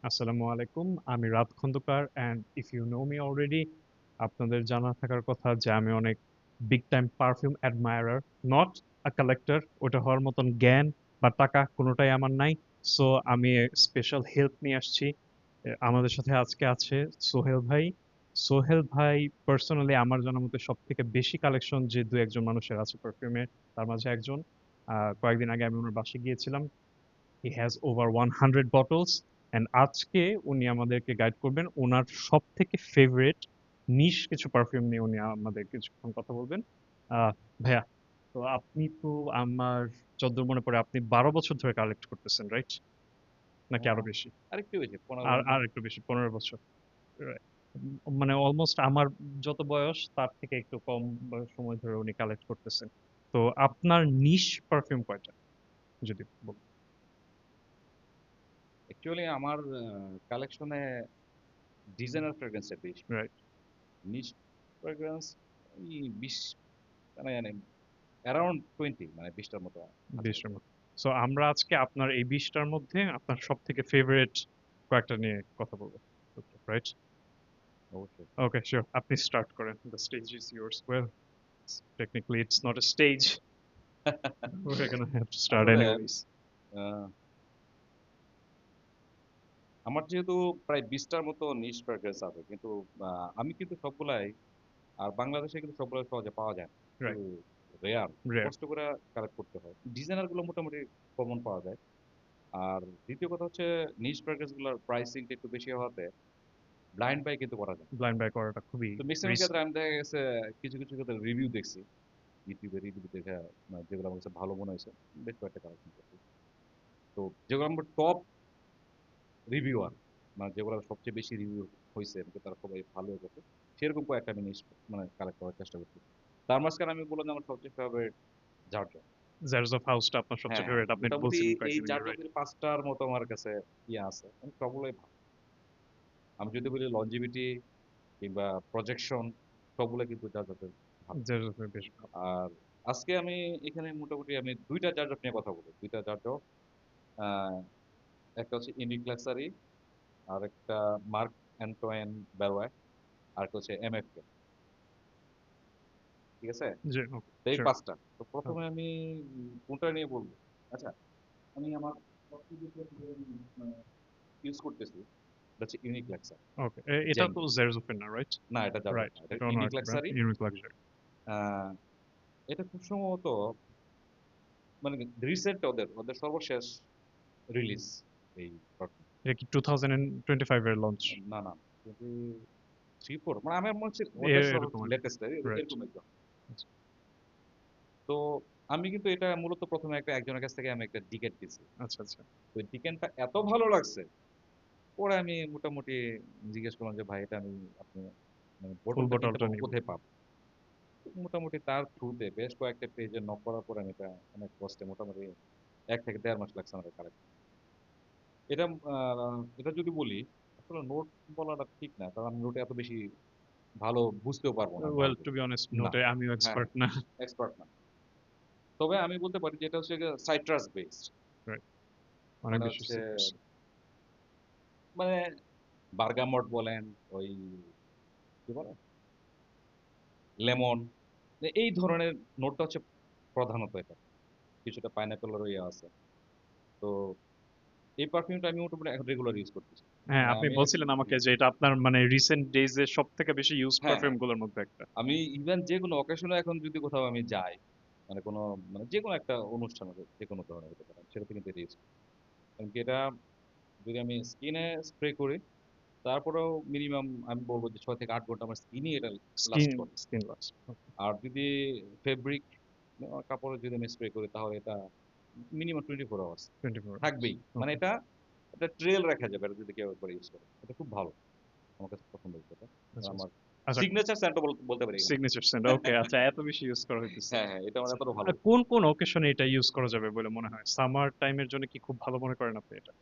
আসসালামু আলাইকুম। আমি Raat Khandakar and if you know me already, আপনাদের জানা থাকার কথা যে আমি অনেক big time perfume admirer, not a collector. ওটা হওয়ার মতন জ্ঞান বা টাকা কোনোটাই আমার নাই। সো আমি স্পেশাল হেল্প নিয়ে আসছি। আমাদের সাথে আজকে আছে সোহেল ভাই। সোহেল ভাই পার্সোনালি আমার জানার মতে সব থেকে বেশি কালেকশন যে দু একজন মানুষের আছে পারফিউমের, তার মাঝে একজন। কয়েকদিন আগে আমি ওনার বাসায় গিয়েছিলাম। He has over 100 bottles and আজকে উনি আমাদেরকে গাইড করবেন ওনার সব থেকে ফেভারিট নিশ কিছু পারফিউম নিয়ে উনি আমাদের কিছুক্ষণ কথা বলবেন। আহ, ভাইয়া, তো আপনি তো আমার যতদূর মনে পড়ে আপনি 12 বছর ধরে কালেক্ট করতেছেন, রাইট? নাকি আরো আহ, বেশি? আরেকটু বেশি 15 আর মনে আর হয়। একটু বেশি, 15 বছর। Right. মানে অলমোস্ট আমার যত বয়স তার থেকে একটু কম বয়স সময় ধরে উনি কালেক্ট করতেছেন। তো আপনার নিশ পারফিউম কয়টা যদি বলতেন? অ্যাকচুয়ালি আমার কালেকশনে ডিজাইনার ফ্রেগ্রেন্সের বেশি। রাইট। নিশ ফ্রেগ্রেন্স এই 20 মানে অ্যারাউন্ড 20 মানে 20টার মতো বিশের কাছাকাছি। মতো। সো আমরা আজকে আপনার এই 20টার মধ্যে আপনার সব থেকে ফেভারিট কয়েকটা নিয়ে কথা বলবো, রাইট? অবশ্যই। ওকে, শিওর, আপনি স্টার্ট করেন। The stage is yours. Well, technically it's not a stage. We're gonna have to start আসলে anyways. আহ, আমার যেহেতু প্রায় 20টার মতো নিশ ফ্রেগ্রেন্স আছে, কিন্তু আমি কিন্তু সবগুলাই, আর বাংলাদেশে কিন্তু সবগুলো সহজে পাওয়া যায় না, একটু Right. Rare, Rare. কষ্ট করে কালেক্ট করতে হয়। ডিজাইনার গুলো মোটামুটি কমন পাওয়া যায়। আর দ্বিতীয় কথা হচ্ছে, নিশ ফ্রেগ্রেন্স গুলোর প্রাইসিংটা একটু বেশি হওয়াতে ব্লাইন্ড বাই কিন্তু করা যায়। Blind buy করাটা খুবই তো ম্যাক্সিমাম রিস্কি। ক্ষেত্রে আমি দেখা গেছে কিছু কিছু ক্ষেত্রে রিভিউ দেখছি, ইউটিউবে রিভিউ দেখে মানে যেগুলো আমার কাছে ভালো মনে হয়েছে বেশ কয়েকটা কালেকশন করছি। তো যেগুলো আমার টপ রিভিউয়ার, মানে যেগুলো সবচেয়ে বেশি রিভিউ হয়েছে এবং তারা সবাই ভালো গেছে, সেরকম কয়েকটা আমি মানে কালেক্ট করার চেষ্টা করছি। তার মাঝখানে আমি বললাম যে আমার সবচেয়ে ফেভারিট জার্জো। জার্স অফ হাউসটা আপনার সবচেয়ে হ্যাঁ, ফেভারিট, আপনি মোটামুটি বলছিলেন এই কয়েকদিন আগে, রাইট? জার্জোদের 5টার মতো আমার কাছে ইয়ে আছে, আমি সবগুলোই ভালো। আমি যদি বলি লঞ্জিভিটি কিংবা প্রজেকশন, সবগুলো কিন্তু জার্জোদের ভালো। জার্স অফ বেশ ভালো। আর আজকে আমি এখানে মোটামুটি আমি দুইটা চার্জ নিয়ে কথা বলবো, দুইটা চার্জ। একটা হচ্ছে ইউনিক লাক্সারি, আর একটা মার্ক অ্যান্টোয়েন বেরোয়, আর একটা হচ্ছে এমএফকে। ঠিক আছে, জি, ওকে, তো এই শিওর। পাঁচটা। তো প্রথমে আমি কোনটা নিয়ে বলবো? আচ্ছা, আমি আমার সবচেয়ে ইউজ করতেছি, এটা হচ্ছে ইউনিক লাক্সারি ওকে, এটা জেন। তো জার্স অফ না, রাইট? না, এটা যাবে রাইট, না, এটা এটা অন্য ইউনিক একটা ব্র্যান্ড, লাক্সারি। Unique luxury. এটা খুব সম্ভবত মানে রিসেন্ট ওদের ওদের সর্বশেষ রিলিজ এই perfume। এটা কি 2025 এর লঞ্চ? না না, 3-4, মানে আমার মনে হচ্ছে ওদের এরকম আর কি। Latest right. এরকম একদম। তো আমি কিন্তু এটা মূলত প্রথমে একজনের কাছ থেকে আমি একটা ডিকেট দিছি। আচ্ছা, আচ্ছা। তো ডিকেটটা এত ভালো লাগছে, পরে আমি মোটামুটি জিজ্ঞেস করলাম যে ভাই, এটা আমি আপনি মানে ফুল বোতলটা কিনতে বটলটা পারবো, নিব। কোথায় পাবো? তো মোটামুটি তার থ্রুতে বেশ কয়েকটা পেজে নক করার পরে আমি এটা অনেক কষ্টে মোটামুটি 1 থেকে 1.5 মাস লাগছে আমার কালেক্ট। এটা এটা যদি বলি, আসলে নোট বলাটা ঠিক না, কারণ আমি নোটে এত বেশি ভালো বুঝতেও পারবো না ওয়েল, কাউকে। টু বি অনেস্ট, না, নোটে আমিও হ্যাঁ, এক্সপার্ট না। এক্সপার্ট না। তবে আমি বলতে পারি যে এটা হচ্ছে সাইট্রাস বেসড। রাইট। অনেক মানে বেশি হচ্ছে সিট্রাস। মানে বার্গামট বলেন, ওই কি বলে, লেমন, এই ধরনের নোটটা হচ্ছে প্রধানত এটা। কিছুটা পাইনাপেলেরও ইয়ে আছে। তো এই পারফিউমটা আমি মোটামুটি এখন রেগুলার ইউজ করতেছি। হ্যাঁ, মানে আপনি আমি বলছিলেন আমাকে যে এটা আপনার মানে রিসেন্ট ডেজ এর সব থেকে বেশি ইউজ হ্যাঁ পারফিউম হ্যাঁ, গুলোর মধ্যে একটা। আমি ইভেন যে কোনো অকেশনে এখন যদি কোথাও আমি যাই, মানে কোনো, মানে যে কোনো একটা অনুষ্ঠান হবে, যে কোনো ধরনের হতে পারে, সেটাতে কিন্তু এটা ইউজ করি। কারণ কি, এটা যদি আমি স্কিনে স্প্রে করি, তারপরেও মিনিমাম আমি বলবো যে 6 থেকে 8 ঘন্টা আমার স্কিনই এটা স্কিন লাস্ট করে। Skin loss. আর যদি ফেব্রিক কাপড়ে যদি আমি স্প্রে করি, তাহলে এটা মিনিমাম 24 আওয়ার্স 24 আওয়ার্স। থাকবেই। মানে ওকে। এটা এটা ট্রেল রাখা যাবে, এটা যদি কেউ একবার ইউজ করে। এটা খুব ভালো, আমার কাছে পছন্দ হয়েছে এটা। আর আচ্ছা, আচ্ছা। আমার আচ্ছা, সিগনেচার স্যান্টও বলতে পারি এখানে। সিগনেচার সেন্ট, ওকে, আচ্ছা, এত বেশি ইউজ করা হইতেছে। হ্যাঁ হ্যাঁ, এটা আমার আচ্ছা, এতটা ভালো আর লাগে। কোন কোন অকেশনে এটা ইউজ করা যাবে বলে মনে হয়? সামার টাইমের জন্য কি খুব ভালো মনে করেন আপনি এটা?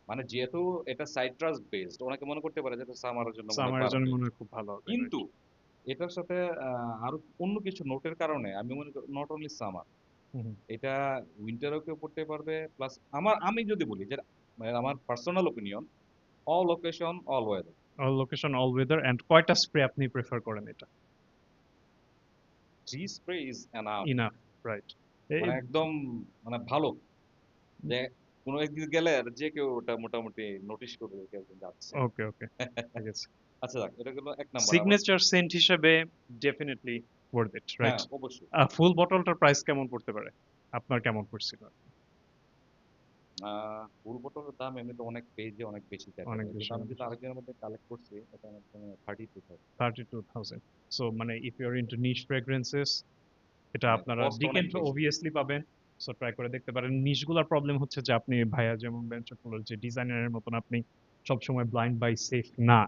মানে যেহেতু এটা সাইট্রাস বেসড, অনেকে মনে করতে পারে যে এটা সামারের জন্য মনে হয় সামারের জন্য মনে পারফেক্ট। হয় খুব ভালো হবে, রাইট? কিন্তু এটার সাথে আরো অন্য কিছু নোটের কারণে আমি মনে করি নট অনলি সামার, হুম, এটা উইন্টারও কেউ পড়তে পারবে। প্লাস আমি যদি বলি যে মানে আমার personal opinion, all location all weather. All location all weather, and কয়টা স্প্রে আপনি প্রেফার করেন এটা? 3 spray is enough. Enough, right. মানে একদম মানে ভালো, যে কোনো একদিন গেলে আর যে কেউ ওটা মোটামুটি নোটিশ করবে যে কেউ একজন যাচ্ছে। ওকে, ওকে, ঠিক আছে। আচ্ছা যাক, এটা গেলো 1 নাম্বার আমার। সিগনেচার সেন্ট হিসেবে ডেফিনেটলি ওয়ার্থ ইট, হ্যাঁ রাইট? অবশ্যই। ফুল বটলটার প্রাইস কেমন পড়তে পারে? আপনার কেমন পড়ছিল? ফুল বোতলের দাম এমনিতে অনেক পেজে অনেক বেশি দেখা অনেক যায়, বেশি, কিন্তু আমি অনেক যেটা বেশি। আরেকজনের মধ্যে কালেক্ট করছি এটা আমার জন্য 32,000। 32,000। সো মানে if you are into niche fragrances, এটা মানে আপনারা কস্ট অনেক ডিকেন্ট বেশি। অবভিয়াসলি পাবেন। সো ট্রাই করে দেখতে পারেন। নিশগুলার প্রবলেম হচ্ছে যে আপনি ভাইয়া যেমন মেনশন করলো যে ডিজাইনারের মতন আপনি সবসময় ব্লাইন্ড বাই সেফ না।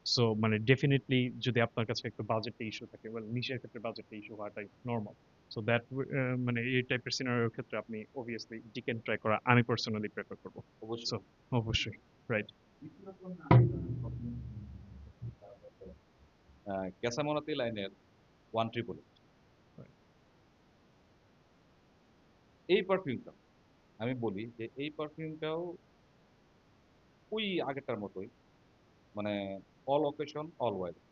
সো মানে ডেফিনেটলি যদি আপনার কাছে একটু বাজেটে ইস্যু থাকে, ওয়েল নিশের ক্ষেত্রে বাজেটে ইস্যু হওয়াটাই নর্মাল। সো দ্যাট মানে এই টাইপের সিনারিওর ক্ষেত্রে আপনি অবভিয়াসলি ডিকেন্ট ট্রাই করা আমি পার্সোনালি প্রেফার করবো। সো অবশ্যই। অবশ্যই, রাইট। ক্যাসামোনাতি লাইনের 188। এই পারফিউমটা আমি বলি যে এই পারফিউমটাও ওই আগেরটার মতোই, মানে অল অকেশন অল ওয়েদার।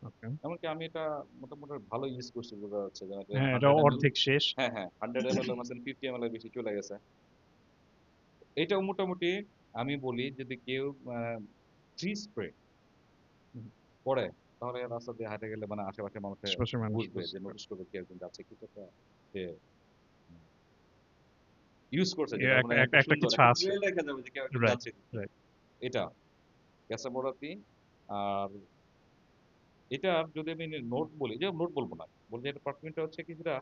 ওকে। এমনকি আমি এটা মোটামুটি ভালো ইউজ করছি, বোঝা যাচ্ছে যে হ্যাঁ, এটা 100 ml। অর্ধেক শেষ। হ্যাঁ হ্যাঁ, 100 ml এর মাঝে 50 ml এর বেশি চলে গেছে। এটাও মোটামুটি আমি বলি যদি কেউ 3 স্প্রে হুম, করে, তাহলে রাস্তা দিয়ে হাঁটে গেলে মানে আশেপাশে মানুষে আশেপাশের মানুষ বুঝবে, যে বুঝতে পারে। নোটিশ করবে কি একজন যাচ্ছে, কিছু একটা সে ইউজ করছে, এ যেটা মানে একটা একটা সুন্দর কিছু একটা আছে। স্মেল দেখা যাবে যে কেউ একজন রাইট, যাচ্ছে। রাইট। এটা ক্যাসাবোরাতি। আর এটার যদি আমি নোট বলি, যে নোট বলবো না, বলছি এটা পারফিউমটা হচ্ছে কিছুটা